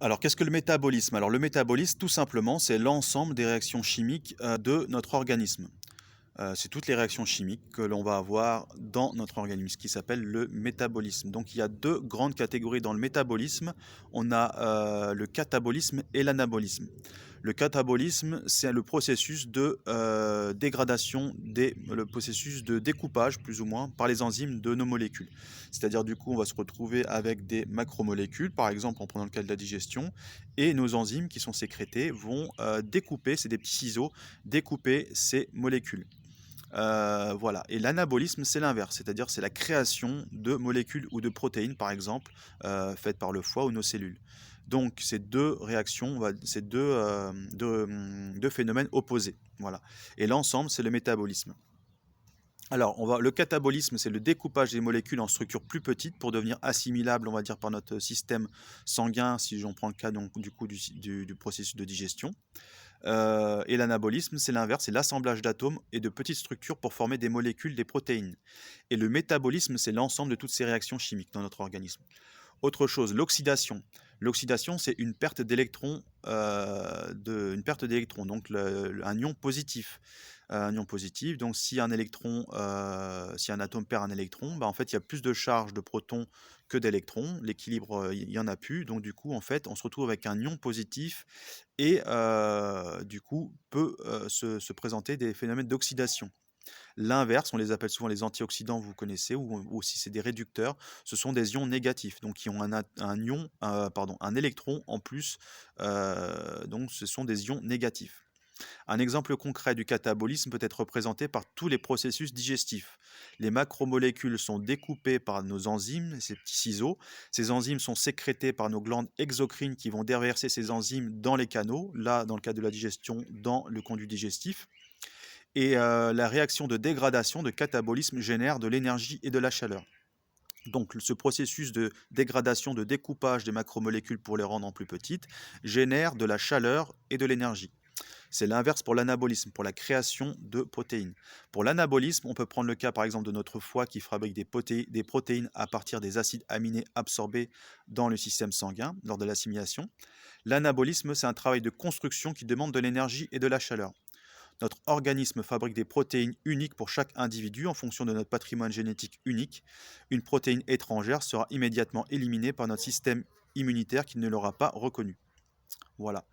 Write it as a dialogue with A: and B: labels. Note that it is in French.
A: Alors, qu'est-ce que le métabolisme? Alors, le métabolisme, tout simplement, c'est l'ensemble des réactions chimiques de notre organisme. C'est toutes les réactions chimiques que l'on va avoir dans notre organisme, ce qui s'appelle le métabolisme. Donc, il y a deux grandes catégories dans le métabolisme. On a le catabolisme et l'anabolisme. Le catabolisme, c'est le processus de dégradation, le processus de découpage, plus ou moins, par les enzymes de nos molécules. C'est-à-dire, du coup, on va se retrouver avec des macromolécules, par exemple, en prenant le cas de la digestion, et nos enzymes qui sont sécrétées vont découper, c'est des petits ciseaux, découper ces molécules. Voilà. Et l'anabolisme, c'est l'inverse, c'est-à-dire c'est la création de molécules ou de protéines, par exemple, faites par le foie ou nos cellules. Donc, ces deux réactions, ces deux phénomènes opposés. Voilà. Et l'ensemble, c'est le métabolisme. Alors, le catabolisme, c'est le découpage des molécules en structures plus petites pour devenir assimilables, on va dire, par notre système sanguin, si j'en prends le cas donc, du coup du processus de digestion. Et l'anabolisme, c'est l'inverse, c'est l'assemblage d'atomes et de petites structures pour former des molécules, des protéines. Et le métabolisme, c'est l'ensemble de toutes ces réactions chimiques dans notre organisme. Autre chose, l'oxydation. L'oxydation, c'est une perte d'électrons, donc un ion positif. Un ion positif, donc si un atome perd un électron, bah, en fait, il y a plus de charge de protons que d'électrons. L'équilibre, il n'y en a plus. Donc, du coup, en fait, on se retrouve avec un ion positif et du coup, peut se présenter des phénomènes d'oxydation. L'inverse, on les appelle souvent les antioxydants, vous connaissez, ou si c'est des réducteurs, ce sont des ions négatifs, donc qui ont un électron en plus, donc ce sont des ions négatifs. Un exemple concret du catabolisme peut être représenté par tous les processus digestifs. Les macromolécules sont découpées par nos enzymes, ces petits ciseaux. Ces enzymes sont sécrétées par nos glandes exocrines qui vont déverser ces enzymes dans les canaux, là dans le cas de la digestion, dans le conduit digestif. Et la réaction de dégradation, de catabolisme, génère de l'énergie et de la chaleur. Donc ce processus de dégradation, de découpage des macromolécules pour les rendre en plus petites, génère de la chaleur et de l'énergie. C'est l'inverse pour l'anabolisme, pour la création de protéines. Pour l'anabolisme, on peut prendre le cas par exemple de notre foie qui fabrique des protéines à partir des acides aminés absorbés dans le système sanguin lors de l'assimilation. L'anabolisme, c'est un travail de construction qui demande de l'énergie et de la chaleur. Notre organisme fabrique des protéines uniques pour chaque individu en fonction de notre patrimoine génétique unique. Une protéine étrangère sera immédiatement éliminée par notre système immunitaire qui ne l'aura pas reconnue. Voilà.